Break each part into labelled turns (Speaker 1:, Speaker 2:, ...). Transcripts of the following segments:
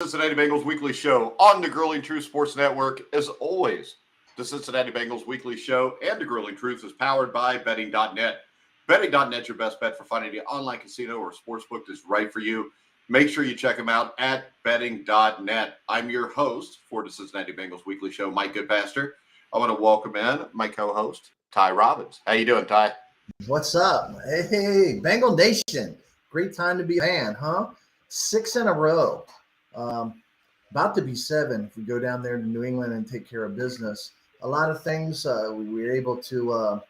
Speaker 1: Cincinnati Bengals Weekly Show on the Grilling Truth Sports Network. As always, the Cincinnati Bengals Weekly Show and the Grilling Truth is powered by Betting.net. Betting.net, your best bet for finding the online casino or sportsbook that's right for you. Make sure you check them out at Betting.net. I'm your host for the Cincinnati Bengals Weekly Show, Mike Goodpaster. I want to welcome in my co-host, Ty Robbins. How you doing, Ty?
Speaker 2: What's up? Hey, Bengal Nation. Great time to be a fan, huh? 6 in a row. About to be 7 if we go down there to New England and take care of business. A lot of things we were able to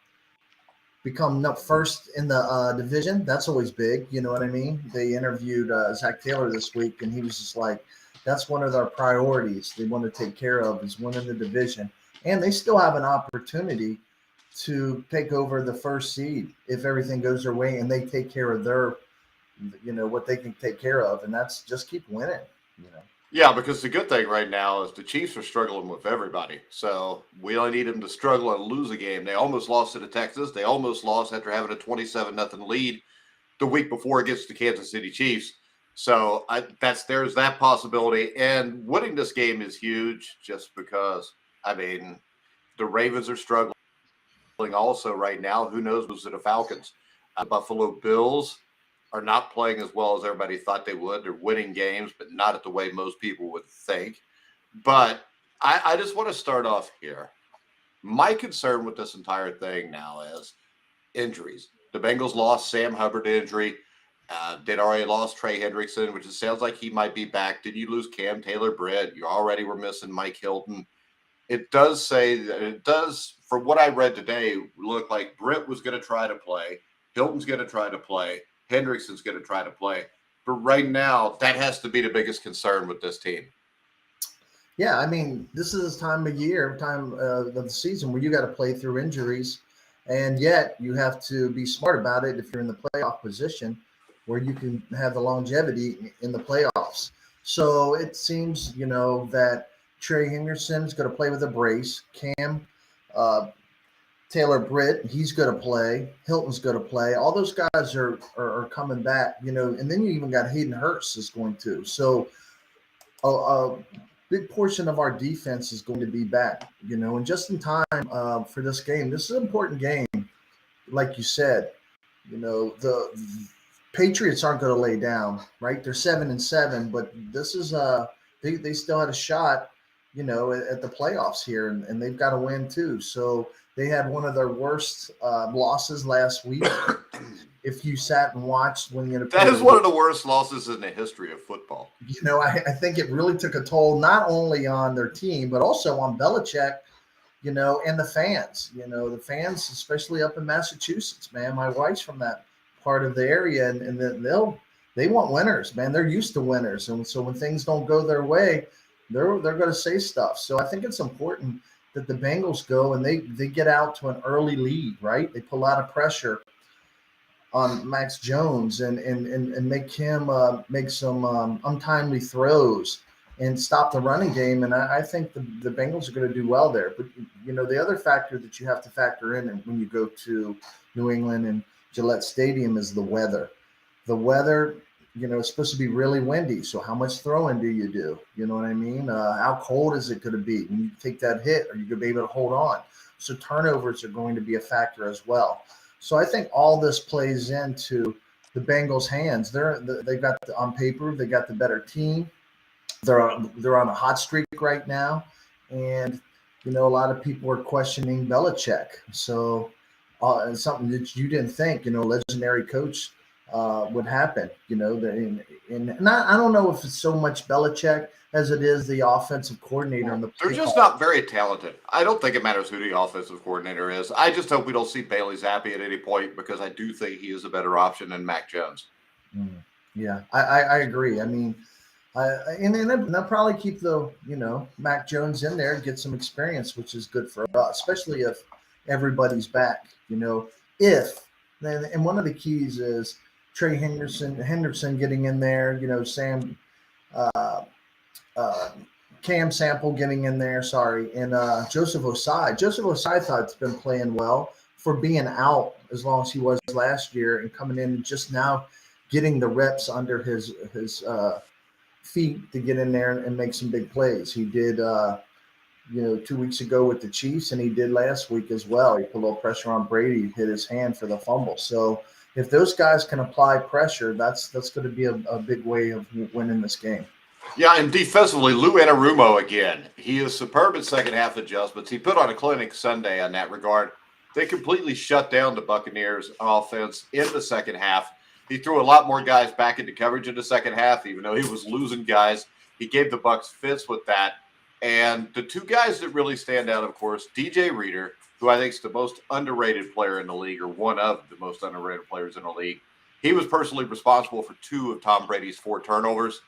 Speaker 2: become first in the division. That's always big. You know what I mean? They interviewed Zach Taylor this week, and he was just like, that's one of their priorities they want to take care of is winning the division. And they still have an opportunity to take over the first seed if everything goes their way and they take care of their, what they can take care of. And that's just keep winning,
Speaker 1: Yeah, because the good thing right now is the Chiefs are struggling with everybody. So we only need them to struggle and lose a game. They almost lost to the Texans. They almost lost after having a 27-0 lead the week before against the Kansas City Chiefs. So there's that possibility. And winning this game is huge just because, the Ravens are struggling also right now. Who knows who's the Falcons? Buffalo Bills are not playing as well as everybody thought they would. They're winning games, but not at the way most people would think. But I just want to start off here. My concern with this entire thing now is injuries. The Bengals lost Sam Hubbard to injury. They'd already lost Trey Hendrickson, which it sounds like he might be back. Did you lose Cam Taylor-Britt? You already were missing Mike Hilton. It does from what I read today, look like Britt was going to try to play. Hilton's going to try to play. Hendrickson's going to try to play. But right now, that has to be the biggest concern with this team.
Speaker 2: Yeah, this is the time of the season where you got to play through injuries. And yet you have to be smart about it if you're in the playoff position where you can have the longevity in the playoffs. So it seems, that Trey Hendrickson's going to play with a brace. Cam Taylor-Britt, he's going to play. Hilton's going to play. All those guys are coming back, and then you even got Hayden Hurst is going to. So a big portion of our defense is going to be back, and just in time for this game. This is an important game, like you said. The Patriots aren't going to lay down, right? They're 7-7, but this is they still had a shot, at the playoffs here, and they've got to win too. So they had one of their worst losses last week. If you sat and watched
Speaker 1: that is one of the worst losses in the history of football.
Speaker 2: I think it really took a toll not only on their team but also on Belichick, and the fans. The fans, especially up in Massachusetts, man. My wife's from that part of the area, and they want winners, man. They're used to winners, and so when things don't go their way, they're going to say stuff. So I think it's important that the Bengals go and they get out to an early lead, right? They put a lot of pressure on Max Jones and make him make some untimely throws and stop the running game. And I think the Bengals are going to do well there. But, the other factor that you have to factor in when you go to New England and Gillette Stadium is the weather. The weather, it's supposed to be really windy. So how much throwing do you do? You know what I mean? How cold is it going to be when you take that hit? Are you going to be able to hold on? So turnovers are going to be a factor as well. So I think all this plays into the Bengals' hands. They've got on paper, they got the better team. They're on a hot streak right now, and a lot of people are questioning Belichick. So something that you didn't think, legendary coach would happen. And I don't know if it's so much Belichick as it is the offensive coordinator.
Speaker 1: They're just not very talented. I don't think it matters who the offensive coordinator is. I just hope we don't see Bailey Zappi at any point because I do think he is a better option than Mac Jones.
Speaker 2: Yeah, I agree. And they'll probably keep Mac Jones in there and get some experience, which is good for us, especially if everybody's back. And one of the keys is Trey Hendrickson getting in there. Sam. Cam Sample getting in there, and Joseph Osai. Joseph Osai thought's been playing well for being out as long as he was last year and coming in just now getting the reps under his feet to get in there and make some big plays. He did, 2 weeks ago with the Chiefs, and he did last week as well. He put a little pressure on Brady, hit his hand for the fumble. So if those guys can apply pressure, that's going to be a big way of winning this game.
Speaker 1: Yeah, and defensively, Lou Anarumo again. He is superb in second half adjustments. He put on a clinic Sunday on that regard. They completely shut down the Buccaneers offense in the second half. He threw a lot more guys back into coverage in the second half, even though he was losing guys. He gave the Bucs fits with that. And the two guys that really stand out, of course, DJ Reader, who I think is the most underrated player in the league, or one of the most underrated players in the league. He was personally responsible for 2 of Tom Brady's 4 turnovers.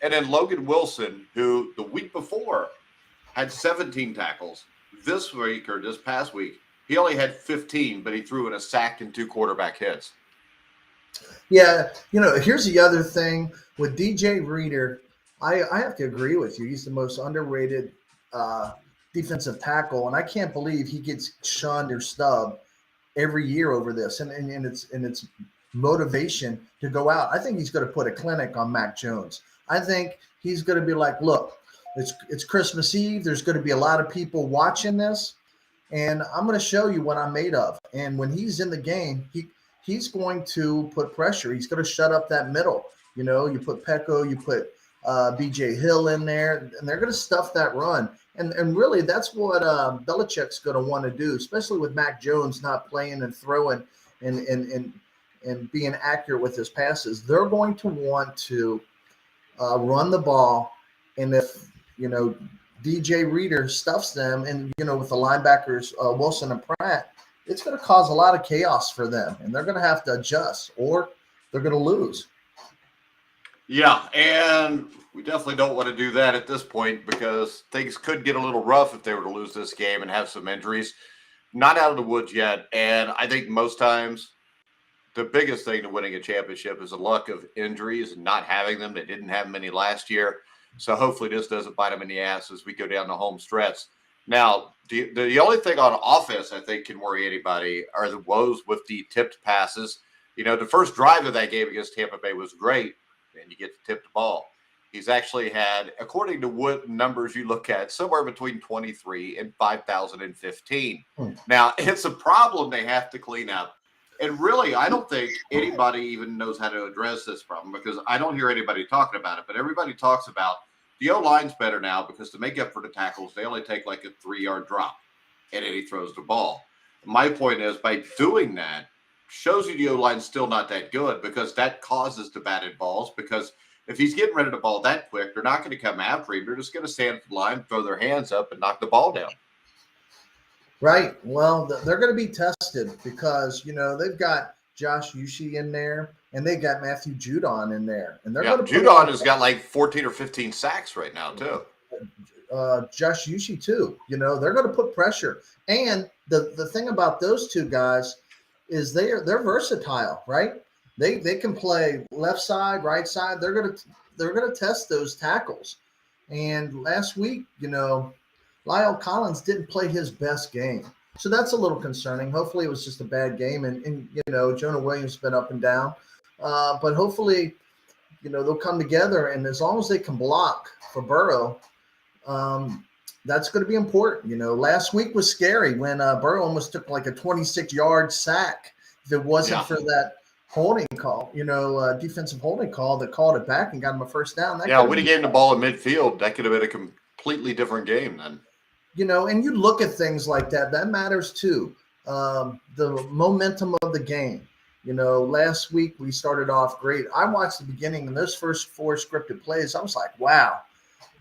Speaker 1: And then Logan Wilson, who the week before had 17 tackles. This week, or this past week, he only had 15, but he threw in a sack and 2 quarterback hits.
Speaker 2: Yeah, here's the other thing with DJ Reader. I have to agree with you. He's the most underrated defensive tackle, and I can't believe he gets shunned or stubbed every year over this. And it's motivation to go out. I think he's going to put a clinic on Mac Jones. I think he's going to be like, look, it's Christmas Eve. There's going to be a lot of people watching this, and I'm going to show you what I'm made of. And when he's in the game, he's going to put pressure. He's going to shut up that middle. You put Pecco, you put BJ Hill in there, and they're going to stuff that run. And really, that's what Belichick's going to want to do, especially with Mac Jones not playing and throwing and being accurate with his passes. They're going to want to run the ball, and if DJ Reader stuffs them, and with the linebackers Wilson and Pratt, it's going to cause a lot of chaos for them, and they're going to have to adjust, or they're going to lose.
Speaker 1: Yeah, and we definitely don't want to do that at this point because things could get a little rough if they were to lose this game and have some injuries. Not out of the woods yet, and I think most times the biggest thing to winning a championship is the luck of injuries and not having them. They didn't have many last year, so hopefully this doesn't bite them in the ass as we go down the home stretch. Now, the only thing on offense I think can worry anybody are the woes with the tipped passes. The first drive of that game against Tampa Bay was great, and you get to tip the ball. He's actually had, according to what numbers you look at, somewhere between 23 and 5,015. Now, it's a problem they have to clean up. And really, I don't think anybody even knows how to address this problem because I don't hear anybody talking about it. But everybody talks about the O-line's better now because to make up for the tackles, they only take like a 3-yard drop, and then he throws the ball. My point is, by doing that, shows you the O-line's still not that good because that causes the batted balls. Because if he's getting rid of the ball that quick, they're not going to come after him. They're just going to stand at the line, throw their hands up, and knock the ball down.
Speaker 2: Right. Well, they're going to be tested because, they've got Josh Uche in there, and they got Matthew Judon in there. And they're going to
Speaker 1: Judon has got like 14 or 15 sacks right now, too.
Speaker 2: Josh Uche, too. They're going to put pressure. And the thing about those two guys is they're versatile, right? They can play left side, right side. They're gonna test those tackles. And last week, Lyle Collins didn't play his best game, so that's a little concerning. Hopefully, it was just a bad game, and Jonah Williams has been up and down, but hopefully, they'll come together. And as long as they can block for Burrow, that's going to be important. Last week was scary when Burrow almost took like a 26-yard sack. If it wasn't for that holding call, defensive holding call that called it back and got him a first down.
Speaker 1: When he gave him the ball in midfield, that could have been a completely different game then.
Speaker 2: And you look at things like that. That matters too. The momentum of the game. Last week we started off great. I watched the beginning and those first 4 scripted plays. I was like, wow,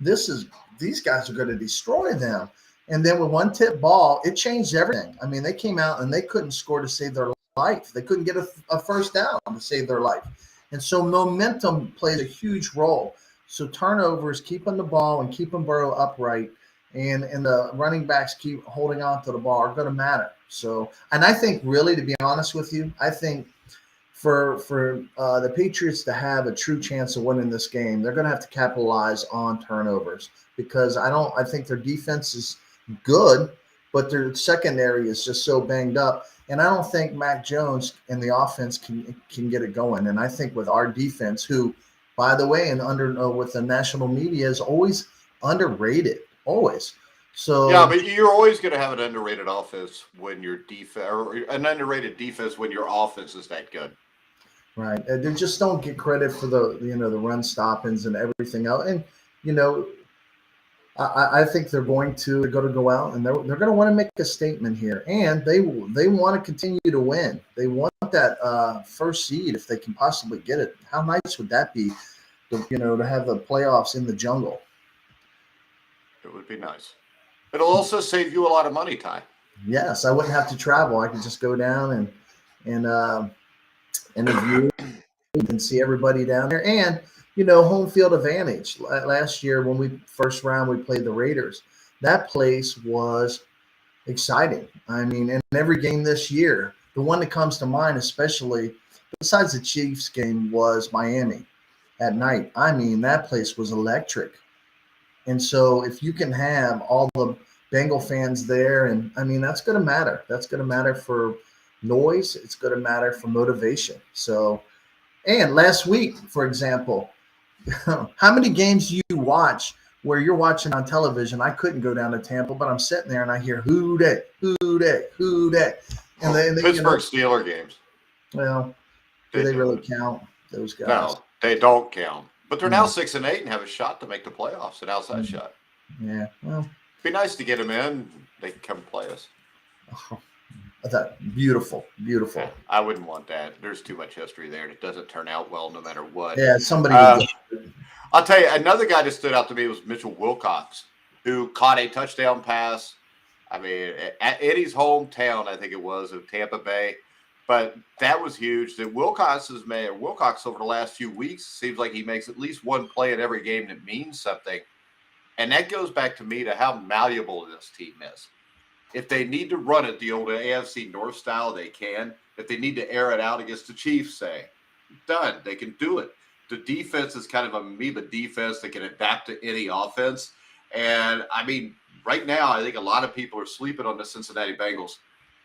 Speaker 2: these guys are going to destroy them. And then with one tip ball, it changed everything. I mean, they came out and they couldn't score to save their life. They couldn't get a first down to save their life. And so momentum plays a huge role. So turnovers, keeping the ball and keeping Burrow upright, and the running backs keep holding on to the ball are going to matter. So, and I think really, to be honest with you, I think for the Patriots to have a true chance of winning this game, they're going to have to capitalize on turnovers because I think their defense is good, but their secondary is just so banged up. And I don't think Mac Jones and the offense can get it going. And I think with our defense, who by the way, and under with the national media is always underrated, always.
Speaker 1: Yeah,
Speaker 2: So
Speaker 1: but you're always going to have an underrated offense when your defense, or an underrated defense when your offense is that good.
Speaker 2: right, they just don't get credit for the run stoppings and everything else. And you know, I think they're going to go out and they're going to want to make a statement here, and they want to continue to win. They want that first seed if they can possibly get it. How nice would that be? To have the playoffs in the jungle.
Speaker 1: It would be nice. It'll also save you a lot of money, Ty.
Speaker 2: Yes, I wouldn't have to travel. I could just go down and interview and see everybody down there, and home field advantage. Last year when we first round we played the Raiders, that place was exciting. I mean, and every game this year, the one that comes to mind, especially besides the Chiefs game, was Miami at night. I mean, that place was electric. And so if you can have all the Bengal fans there, and I mean, that's going to matter. That's going to matter for noise. It's going to matter for motivation. So, and last week, for example, how many games do you watch where you're watching on television? I couldn't go down to Tampa, but I'm sitting there and I hear who dat, who dat, who dat. And
Speaker 1: Pittsburgh Steeler games.
Speaker 2: Well, do they really count, those guys?
Speaker 1: No, they don't count. But they're now 6-8 and have a shot to make the playoffs, an outside shot.
Speaker 2: Yeah, well,
Speaker 1: it'd be nice to get them in. They can come play us.
Speaker 2: Oh, I thought beautiful.
Speaker 1: Yeah, I wouldn't want that. There's too much history there, and it doesn't turn out well no matter what.
Speaker 2: Yeah, somebody.
Speaker 1: I'll tell you, another guy that stood out to me was Mitchell Wilcox, who caught a touchdown pass. I mean, at Eddie's hometown, I think it was, of Tampa Bay. But that was huge. That Wilcox over the last few weeks seems like he makes at least one play in every game that means something. And that goes back to me to how malleable this team is. If they need to run it the old AFC North style, they can. If they need to air it out against the Chiefs, say, done. They can do it. The defense is kind of an amoeba defense that can adapt to any offense. And, I mean, right now, I think a lot of people are sleeping on the Cincinnati Bengals.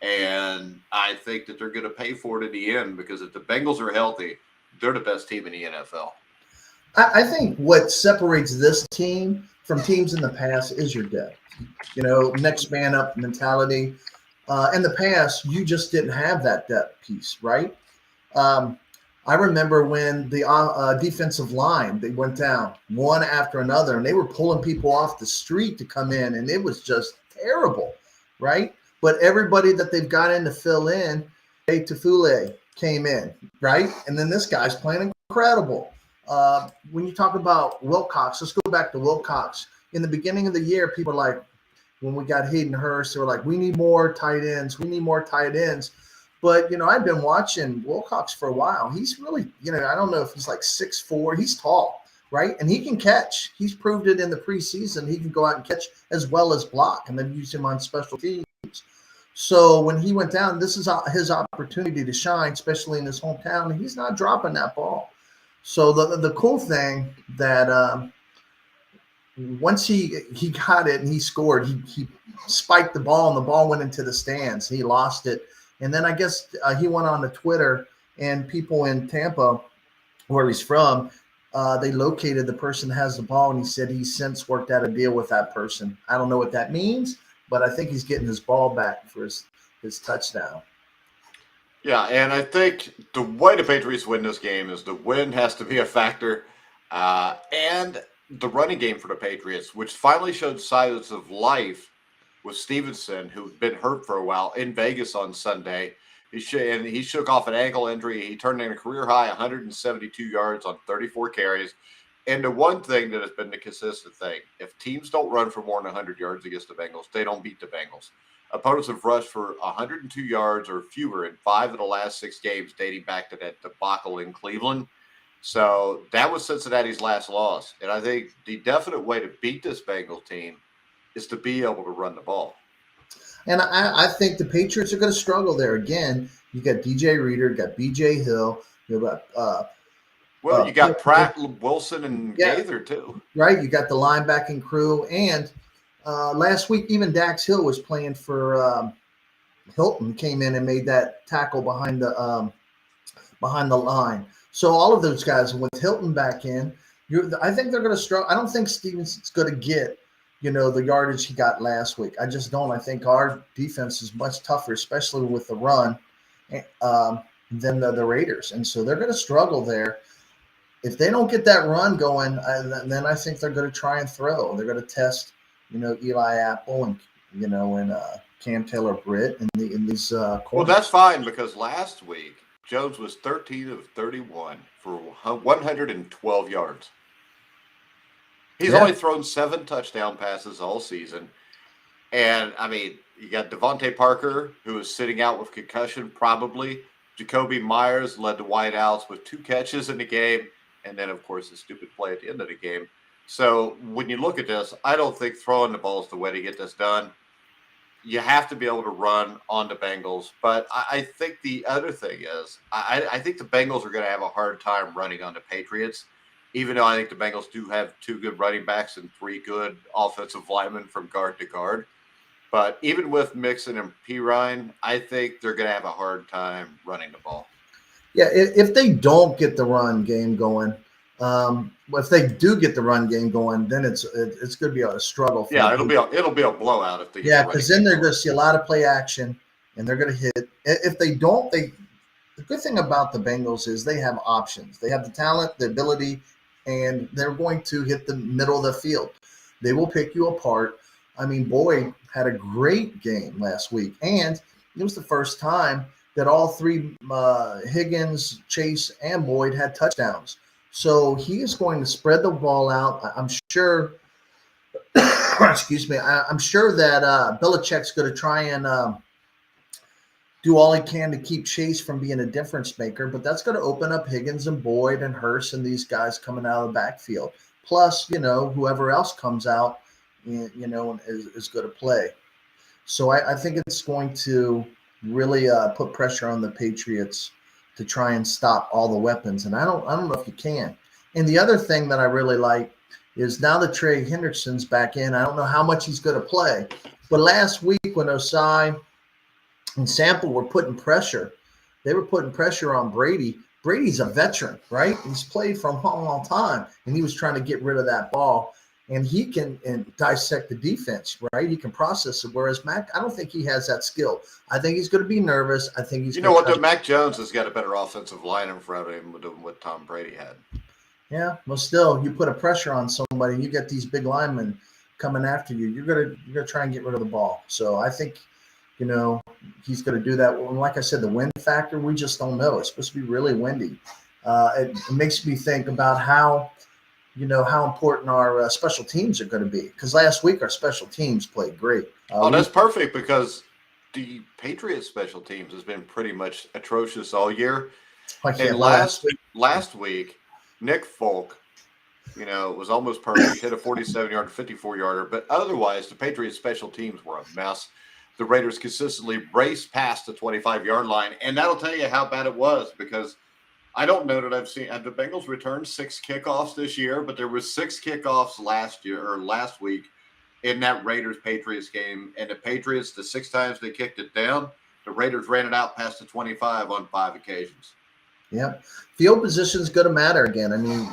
Speaker 1: And I think that they're going to pay for it in the end, because if the Bengals are healthy, they're the best team in the NFL.
Speaker 2: I think what separates this team from teams in the past is your depth. Next man up mentality. In the past, you just didn't have that depth piece, right? I remember when the defensive line, they went down one after another, and they were pulling people off the street to come in, and it was just terrible, right? But everybody that they've got in to fill in, Tafule came in, right? And then this guy's playing incredible. When you talk about Wilcox, let's go back to Wilcox. In the beginning of the year, people were like, when we got Hayden Hurst, they were like, we need more tight ends. We need more tight ends. But, I've been watching Wilcox for a while. He's really, I don't know if he's like 6'4". He's tall, right? And he can catch. He's proved it in the preseason. He can go out and catch as well as block, and they've used him on special teams. So when he went down, this is his opportunity to shine, especially in his hometown, and he's not dropping that ball. So the cool thing that once he got it and he scored, he spiked the ball and the ball went into the stands. He lost it. And then I guess he went on to Twitter, and people in Tampa, where he's from, they located the person that has the ball, and he said he's since worked out a deal with that person. I don't know what that means, but I think he's getting his ball back for his touchdown.
Speaker 1: Yeah, and I think the way the Patriots win this game is the wind has to be a factor, and the running game for the Patriots, which finally showed signs of life with Stevenson, who'd been hurt for a while in Vegas on Sunday. He shook off an ankle injury. He turned in a career-high 172 yards on 34 carries. And the one thing that has been the consistent thing, if teams don't run for more than 100 yards against the Bengals, they don't beat the Bengals. Opponents have rushed for 102 yards or fewer in 5 of the last 6 games, dating back to that debacle in Cleveland. So that was Cincinnati's last loss. And I think the definite way to beat this Bengals team is to be able to run the ball.
Speaker 2: And I think the Patriots are going to struggle there. Again, you got DJ Reader, you got BJ Hill, you got
Speaker 1: you got Pratt, Wilson, and Gaither too.
Speaker 2: Right, you got the linebacking crew, and last week even Dax Hill was playing for Hilton. Came in and made that tackle behind the line. So all of those guys with Hilton back in, I think they're going to struggle. I don't think Stevenson's going to get, the yardage he got last week. I just don't. I think our defense is much tougher, especially with the run, than the Raiders. And so they're going to struggle there. If they don't get that run going, then I think they're going to try and throw. They're going to test, Eli Apple and Cam Taylor-Britt in these corners.
Speaker 1: Well, that's fine because last week Jones was 13 of 31 for 112 yards. He's only thrown 7 touchdown passes all season. And, I mean, you got Devontae Parker, who is sitting out with concussion probably. Jacoby Myers led the wideouts with 2 catches in the game. And then, of course, the stupid play at the end of the game. So when you look at this, I don't think throwing the ball is the way to get this done. You have to be able to run on the Bengals. But I think the other thing is I think the Bengals are going to have a hard time running on the Patriots, even though I think the Bengals do have 2 good running backs and 3 good offensive linemen from guard to guard. But even with Mixon and Pirine, I think they're going to have a hard time running the ball.
Speaker 2: Yeah, if they don't get the run game going, if they do get the run game going, then it's going to be a struggle.
Speaker 1: Yeah, it'll be a blowout if they.
Speaker 2: Yeah, because then they're going to see a lot of play action, and they're going to hit. If they don't, the good thing about the Bengals is they have options. They have the talent, the ability, and they're going to hit the middle of the field. They will pick you apart. I mean, Boyd had a great game last week, and it was the first time that all 3 Higgins, Chase, and Boyd had touchdowns. So he is going to spread the ball out. I'm sure. Excuse me. I'm sure that Belichick's going to try and do all he can to keep Chase from being a difference maker, but that's going to open up Higgins and Boyd and Hurst and these guys coming out of the backfield. Plus, whoever else comes out, and is going to play. So I think it's going to really put pressure on the Patriots to try and stop all the weapons. And I don't know if you can. And the other thing that I really like is now that Trey Hendrickson's back in, I don't know how much he's going to play. But last week when Osai and Sample were putting pressure, they were putting pressure on Brady. Brady's a veteran, right? He's played for a long time, and he was trying to get rid of that ball. And he can dissect the defense, right? He can process it. Whereas Mac, I don't think he has that skill. I think he's going to be nervous. I think he's.
Speaker 1: You know what? Mac Jones has got a better offensive line in front of him than what Tom Brady had.
Speaker 2: Yeah, well, still, you put a pressure on somebody. You get these big linemen coming after you. You're gonna try and get rid of the ball. So I think, he's going to do that. And like I said, the wind factor, we just don't know. It's supposed to be really windy. It makes me think about how important our special teams are going to be. Because last week our special teams played great.
Speaker 1: That's perfect because the Patriots special teams has been pretty much atrocious all year. And last week, Nick Folk, was almost perfect. Hit a 47-yard, 54-yarder. But otherwise, the Patriots special teams were a mess. The Raiders consistently raced past the 25-yard line. And that'll tell you how bad it was because I don't know that I've seen – have the Bengals returned 6 kickoffs this year? But there was 6 kickoffs last week in that Raiders-Patriots game. And the Patriots, the 6 times they kicked it down, the Raiders ran it out past the 25 on 5 occasions.
Speaker 2: Yeah. Field position is going to matter again. I mean,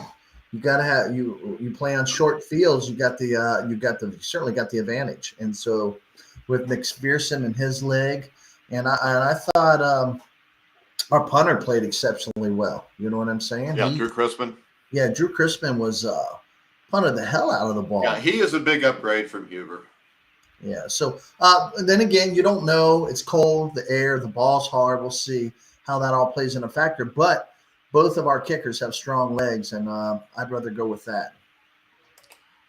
Speaker 2: you got to have – you play on short fields, you certainly got the advantage. And so with McPherson and his leg, and I thought our punter played exceptionally well. You know what I'm saying?
Speaker 1: Yeah, Drew Crispin.
Speaker 2: Yeah, Drew Crispin was punted the hell out of the ball.
Speaker 1: Yeah, he is a big upgrade from Huber.
Speaker 2: Yeah, so then again, you don't know. It's cold, the air, the ball's hard. We'll see how that all plays in a factor. But both of our kickers have strong legs, and I'd rather go with that.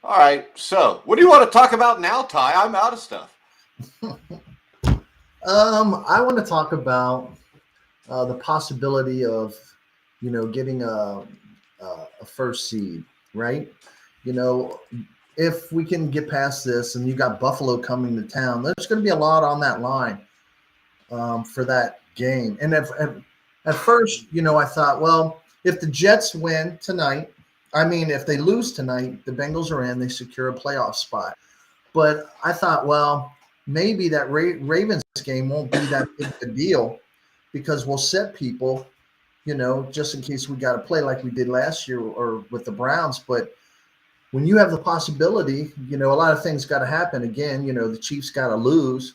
Speaker 1: All right, so what do you want to talk about now, Ty? I'm out of stuff.
Speaker 2: I want to talk about the possibility of, getting a first seed, right? If we can get past this and you got Buffalo coming to town, there's going to be a lot on that line for that game. And at first, I thought, well, if the Jets win tonight, if they lose tonight, the Bengals are in, they secure a playoff spot. But I thought, well, maybe that Ravens game won't be that big a deal because we'll set people just in case we got to play like we did last year or with the Browns. But when you have the possibility, a lot of things got to happen. Again, the Chiefs got to lose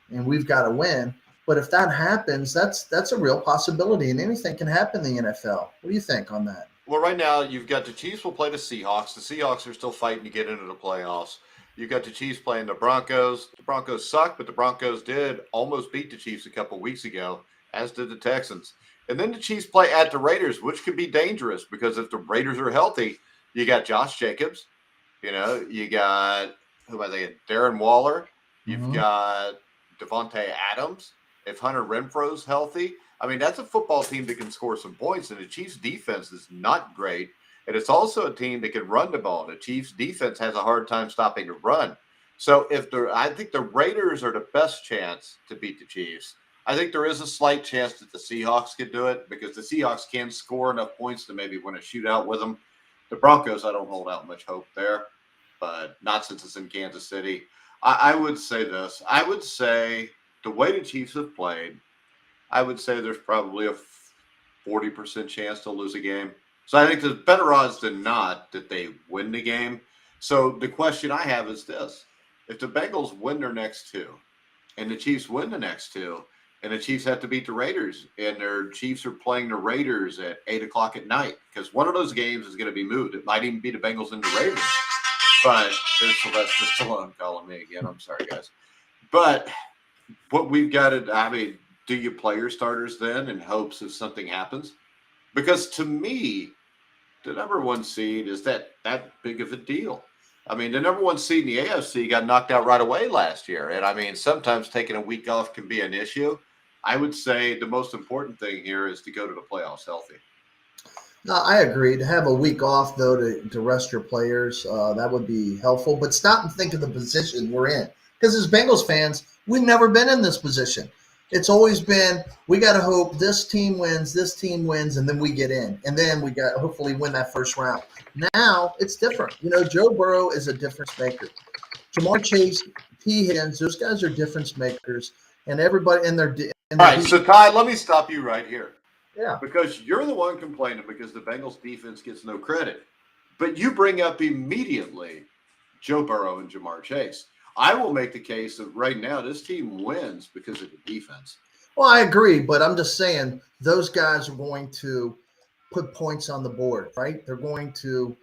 Speaker 2: and we've got to win. But if that happens, that's a real possibility, and anything can happen in the NFL. What do you think on that?
Speaker 1: Well, right now you've got the Chiefs will play the Seahawks. The Seahawks are still fighting to get into the playoffs. You've got the Chiefs playing the Broncos. The Broncos suck, but the Broncos did almost beat the Chiefs a couple weeks ago, as did the Texans. And then the Chiefs play at the Raiders, which could be dangerous because if the Raiders are healthy, you got Josh Jacobs. You got who am I thinking? Darren Waller. You've got Devontae Adams. If Hunter Renfro's healthy, I mean, that's a football team that can score some points, and the Chiefs' defense is not great. And it's also a team that can run the ball. The Chiefs' defense has a hard time stopping the run. So I think the Raiders are the best chance to beat the Chiefs. I think there is a slight chance that the Seahawks could do it because the Seahawks can score enough points to maybe win a shootout with them. The Broncos, I don't hold out much hope there, but not since it's in Kansas City. I would say this. I would say the way the Chiefs have played, I would say there's probably a 40% chance to lose a game. So I think there's better odds than not that they win the game. So the question I have is this. If the Bengals win their next two and the Chiefs win the next two and the Chiefs have to beat the Raiders and their Chiefs are playing the Raiders at 8 o'clock at night because one of those games is going to be moved. It might even be the Bengals and the Raiders. But there's Sylvester Stallone calling me again. I'm sorry, guys. But what we've got to, I mean, do you play your starters then in hopes if something happens? Because to me, the number one seed is that big of a deal. I mean, the number one seed in the AFC got knocked out right away last year. And I mean, sometimes taking a week off can be an issue. I would say the most important thing here is to go to the playoffs healthy.
Speaker 2: No, I agree. To have a week off, though, to rest your players, that would be helpful. But stop and think of the position we're in. Because as Bengals fans, we've never been in this position. It's always been, we got to hope this team wins, and then we get in. And then we got hopefully win that first round. Now it's different. Joe Burrow is a difference maker. Jamar Chase, T. Higgins, those guys are difference makers. And everybody in their
Speaker 1: all right, so Ty, let me stop you right here.
Speaker 2: Yeah.
Speaker 1: Because you're the one complaining because the Bengals defense gets no credit. But you bring up immediately Joe Burrow and Jamar Chase. I will make the case that right now this team wins because of the defense.
Speaker 2: Well, I agree, but I'm just saying those guys are going to put points on the board, right? They're going to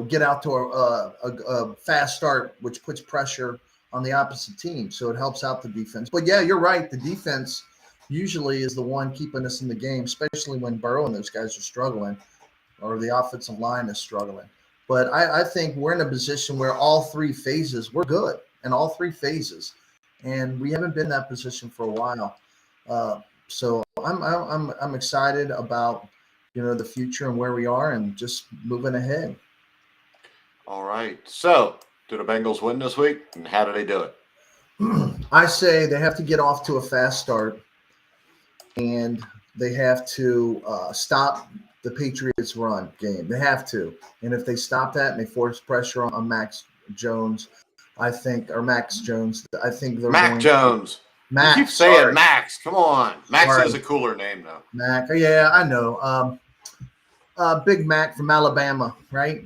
Speaker 2: get out to a fast start, which puts pressure on the opposite team. So it helps out the defense. But yeah, you're right. The defense usually is the one keeping us in the game, especially when Burrow and those guys are struggling or the offensive line is struggling. But I think we're in a position where all three phases, we're good in all three phases. And we haven't been in that position for a while. So I'm excited about, the future and where we are and just moving ahead.
Speaker 1: All right. So do the Bengals win this week? And how do they do it?
Speaker 2: I say they have to get off to a fast start. And they have to stop the Patriots run game. They have to. And if they stop that and they force pressure on Max Jones, I think they're
Speaker 1: Mac Jones.
Speaker 2: Max.
Speaker 1: You keep saying Max. Come on. Max
Speaker 2: Sorry.
Speaker 1: is a cooler name, though.
Speaker 2: Mac. Yeah, I know. Big Mac from Alabama, right?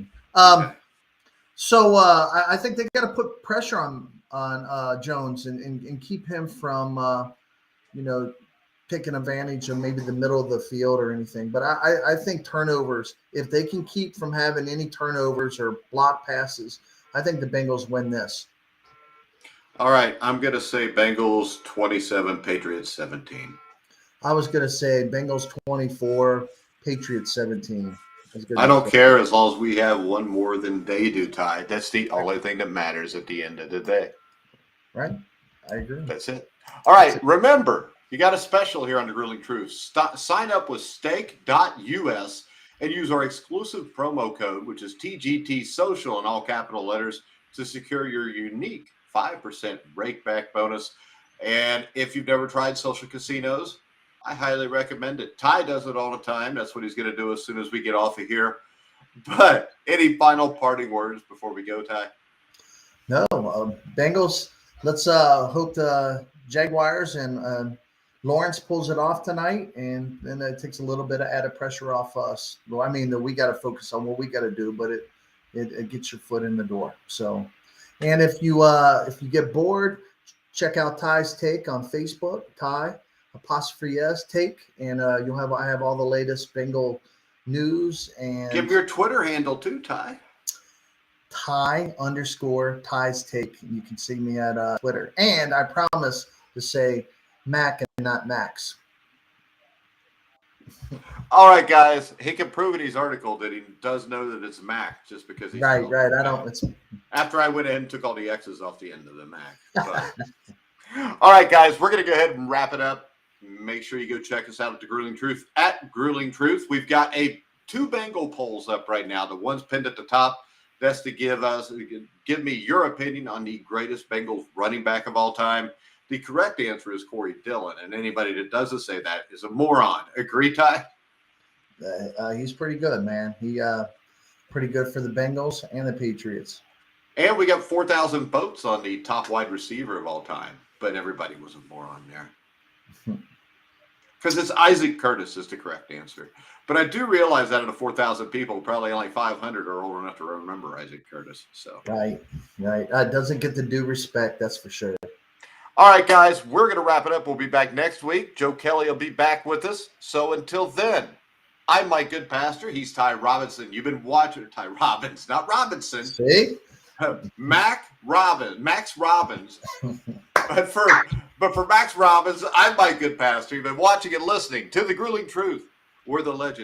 Speaker 2: So I think they got to put pressure on Jones and keep him from, taking advantage of maybe the middle of the field or anything. But I think turnovers, if they can keep from having any turnovers or block passes, I think the Bengals win this.
Speaker 1: All right. I'm going to say Bengals 27, Patriots 17.
Speaker 2: I was going to say Bengals 24, Patriots 17.
Speaker 1: I don't care as long as we have one more than they do, Ty. That's the only thing that matters at the end of the day.
Speaker 2: Right. I agree.
Speaker 1: That's it. All right. Remember, you got a special here on The Grueling Truth. Sign up with stake.us and use our exclusive promo code, which is TGT Social in all capital letters, to secure your unique 5% rakeback bonus. And if you've never tried social casinos, I highly recommend it. Ty does it all the time. That's what he's going to do as soon as we get off of here. But any final parting words before we go, Ty?
Speaker 2: No, Bengals. Let's hope the Jaguars and Lawrence pulls it off tonight, and then it takes a little bit of added pressure off us. Well, I mean, that we got to focus on what we got to do, but it gets your foot in the door. So, and if you get bored, check out Ty's Take on Facebook, Ty apostrophe S Take, and I have all the latest Bengal news and
Speaker 1: Give your Twitter handle too, Ty.
Speaker 2: Ty_Ty's Take. You can see me at Twitter, and I promise to say Mac and not Max.
Speaker 1: All right, guys. He can prove in his article that he does know that it's Mac just because he's
Speaker 2: Right. I don't. It's
Speaker 1: after I went ahead and took all the X's off the end of the Mac. But, all right, guys, we're going to go ahead and wrap it up. Make sure you go check us out at The Grueling Truth, at Grueling Truth. We've got two Bengal polls up right now. The one's pinned at the top. That's to give me your opinion on the greatest Bengals running back of all time. The correct answer is Corey Dillon, and anybody that doesn't say that is a moron. Agree, Ty?
Speaker 2: he's pretty good, man. He pretty good for the Bengals and the Patriots.
Speaker 1: And we got 4,000 votes on the top wide receiver of all time, but everybody was a moron there. Because it's Isaac Curtis is the correct answer. But I do realize that out of 4,000 people, probably only 500 are old enough to remember Isaac Curtis. So
Speaker 2: Right. Doesn't get the due respect, that's for sure.
Speaker 1: all right, guys, we're going to wrap it up. We'll be back next week. Joe Kelly will be back with us. So until then, I'm Mike Goodpaster. He's Ty Robinson. You've been watching Ty Robbins, not Robinson.
Speaker 2: See?
Speaker 1: Max Robbins. But for Max Robbins, I'm Mike Goodpaster. You've been watching and listening to The Grueling Truth. We're the legend.